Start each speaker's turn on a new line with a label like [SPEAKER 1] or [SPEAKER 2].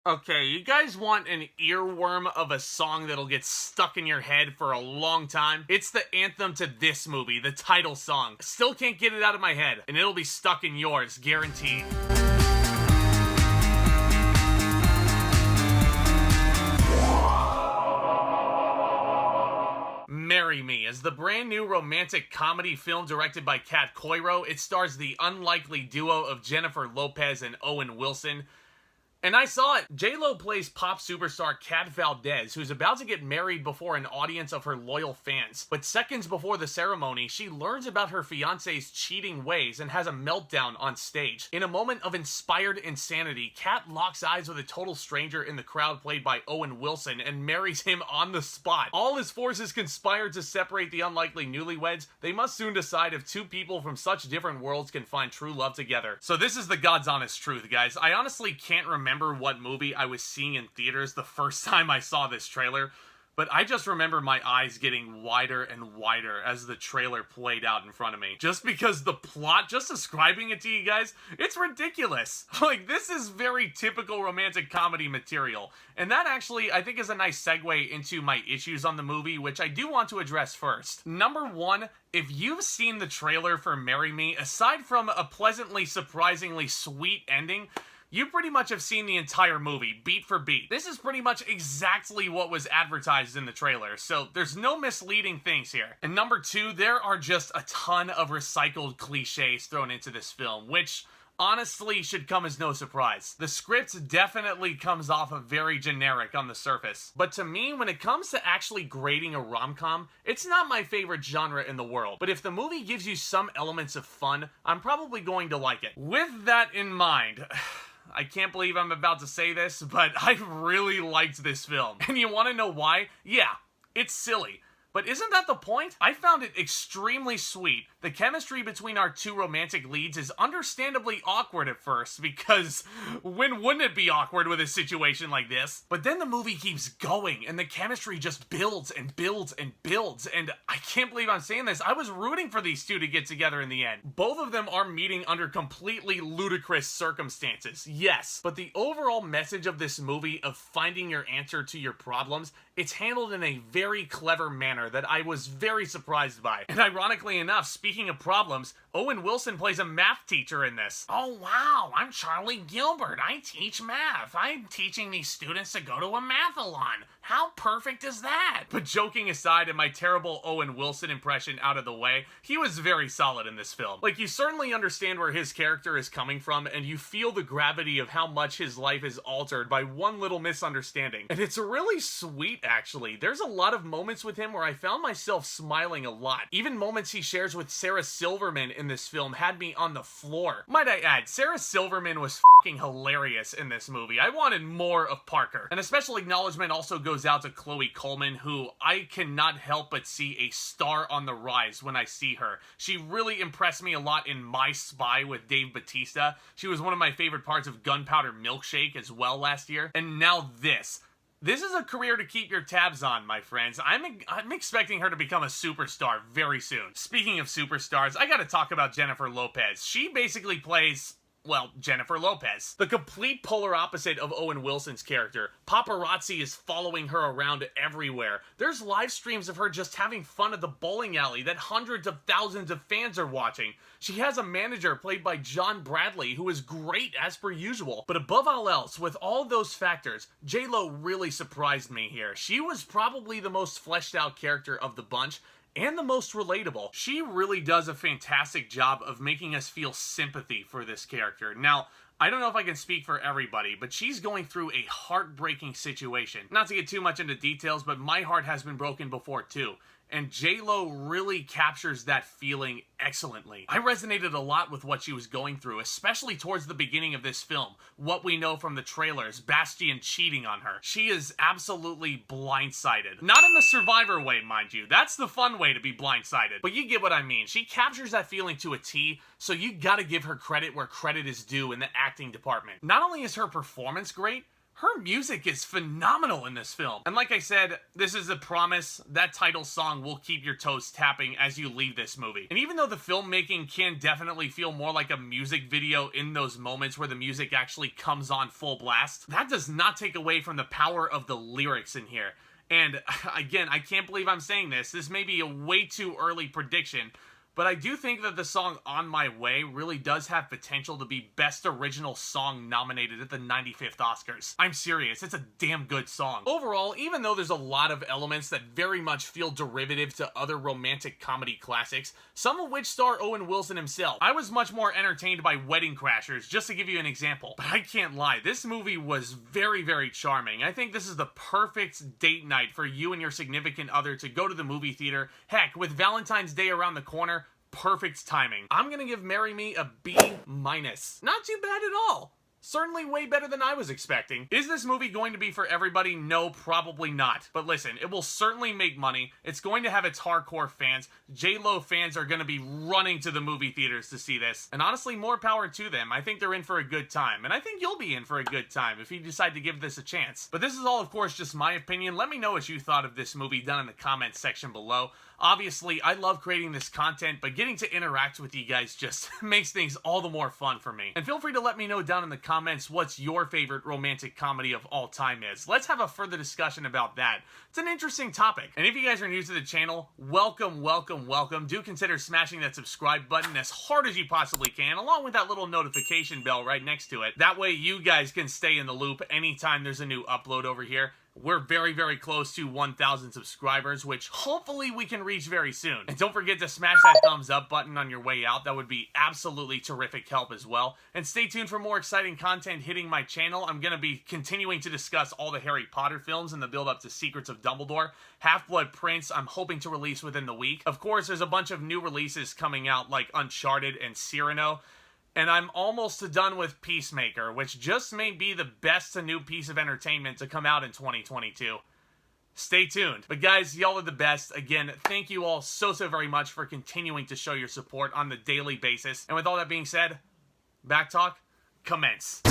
[SPEAKER 1] Okay, you guys want an earworm of a song that'll get stuck in your head for a long time? It's the anthem to this movie, the title song. Still can't get it out of my head, and it'll be stuck in yours, guaranteed. Marry Me is the brand new romantic comedy film directed by Coiro. It stars the unlikely duo of Jennifer Lopez and Owen Wilson. And I saw it. J-Lo plays pop superstar Kat Valdez, who's about to get married before an audience of her loyal fans. But seconds before the ceremony, she learns about her fiancé's cheating ways and has a meltdown on stage. In a moment of inspired insanity, Kat locks eyes with a total stranger in the crowd played by Owen Wilson and marries him on the spot. All his forces conspire to separate the unlikely newlyweds. They must soon decide if two people from such different worlds can find true love together. So this is the God's honest truth, guys. I honestly can't remember what movie I was seeing in theaters the first time I saw this trailer, but I just remember my eyes getting wider and wider as the trailer played out in front of me. Just because the plot, just describing it to you guys, it's ridiculous. Like, this is very typical romantic comedy material. And that actually, I think, is a nice segue into my issues on the movie, which I do want to address first. Number one, if you've seen the trailer for Marry Me, aside from a pleasantly, surprisingly sweet ending, you pretty much have seen the entire movie, beat for beat. This is pretty much exactly what was advertised in the trailer, so there's no misleading things here. And number two, there are just a ton of recycled cliches thrown into this film, which honestly should come as no surprise. The script definitely comes off very generic on the surface, but to me, when it comes to actually grading a rom-com, it's not my favorite genre in the world. But if the movie gives you some elements of fun, I'm probably going to like it. With that in mind, I can't believe I'm about to say this, but I really liked this film. And you want to know why? Yeah, it's silly. But isn't that the point? I found it extremely sweet. The chemistry between our two romantic leads is understandably awkward at first, because when wouldn't it be awkward with a situation like this? But then the movie keeps going, and the chemistry just builds and builds and builds, and I can't believe I'm saying this, I was rooting for these two to get together in the end. Both of them are meeting under completely ludicrous circumstances, yes, but the overall message of this movie of finding your answer to your problems, it's handled in a very clever manner that I was very surprised by. And ironically enough, speaking of problems, Owen Wilson plays a math teacher in this. Oh wow, I'm Charlie Gilbert. I teach math. I'm teaching these students to go to a mathalon. How perfect is that? But joking aside and my terrible Owen Wilson impression out of the way, he was very solid in this film. Like, you certainly understand where his character is coming from, and you feel the gravity of how much his life is altered by one little misunderstanding. And it's really sweet, actually. There's a lot of moments with him where I found myself smiling a lot. Even moments he shares with Sarah Silverman in this film had me on the floor. Might I add, Sarah Silverman was fucking hilarious in this movie. I wanted more of Parker. And a special acknowledgement also goes out to Chloe Coleman, who I cannot help but see a star on the rise when I see her. She really impressed me a lot in My Spy with Dave Bautista. She was one of my favorite parts of Gunpowder Milkshake as well last year. And now this. This is a career to keep your tabs on, my friends. I'm expecting her to become a superstar very soon. Speaking of superstars, I gotta talk about Jennifer Lopez. She basically plays, well, Jennifer Lopez. The complete polar opposite of Owen Wilson's character. Paparazzi is following her around everywhere. There's live streams of her just having fun at the bowling alley that hundreds of thousands of fans are watching. She has a manager played by John Bradley who is great as per usual. But above all else, with all those factors, J-Lo really surprised me here. She was probably the most fleshed out character of the bunch, and the most relatable. She really does a fantastic job of making us feel sympathy for this character. Now, I don't know if I can speak for everybody, but she's going through a heartbreaking situation. Not to get too much into details, but my heart has been broken before too. And J-Lo really captures that feeling excellently. I resonated a lot with what she was going through, especially towards the beginning of this film. What we know from the trailers, Bastian cheating on her. She is absolutely blindsided. Not in the Survivor way, mind you. That's the fun way to be blindsided. But you get what I mean. She captures that feeling to a T, so you gotta give her credit where credit is due in the acting department. Not only is her performance great, Her music is phenomenal in this film. And like I said, this is a promise. That title song will keep your toes tapping as you leave this movie. And even though the filmmaking can definitely feel more like a music video in those moments where the music actually comes on full blast, that does not take away from the power of the lyrics in here. And again, I can't believe I'm saying this. This may be a way too early prediction, but I do think that the song On My Way really does have potential to be Best Original Song nominated at the 95th Oscars. I'm serious, it's a damn good song. Overall, even though there's a lot of elements that very much feel derivative to other romantic comedy classics, some of which star Owen Wilson himself, I was much more entertained by Wedding Crashers, just to give you an example. But I can't lie, this movie was very, very charming. I think this is the perfect date night for you and your significant other to go to the movie theater. Heck, with Valentine's Day around the corner, perfect timing. I'm gonna give Marry Me a B-. Not too bad at all. Certainly way better than I was expecting. Is this movie going to be for everybody? No, probably not. But listen, it will certainly make money. It's going to have its hardcore fans. J-Lo fans are going to be running to the movie theaters to see this. And honestly, more power to them. I think they're in for a good time. And I think you'll be in for a good time if you decide to give this a chance. But this is all, of course, just my opinion. Let me know what you thought of this movie down in the comments section below. Obviously, I love creating this content, but getting to interact with you guys just makes things all the more fun for me. And feel free to let me know down in the comments what's your favorite romantic comedy of all time is. Let's have a further discussion about that. It's an interesting topic. And if you guys are new to the channel, welcome, welcome, welcome. Do consider smashing that subscribe button as hard as you possibly can, along with that little notification bell right next to it. That way you guys can stay in the loop anytime there's a new upload over here. We're very, very close to 1,000 subscribers, which hopefully we can reach very soon. And don't forget to smash that thumbs up button on your way out. That would be absolutely terrific help as well. And stay tuned for more exciting content hitting my channel. I'm going to be continuing to discuss all the Harry Potter films and the build up to Secrets of Dumbledore. Half-Blood Prince, I'm hoping to release within the week. Of course, there's a bunch of new releases coming out like Uncharted and Cyrano. And I'm almost done with Peacemaker, which just may be the best new piece of entertainment to come out in 2022. Stay tuned. But guys, y'all are the best. Again, thank you all so very much for continuing to show your support on the daily basis. And with all that being said, back talk, commence.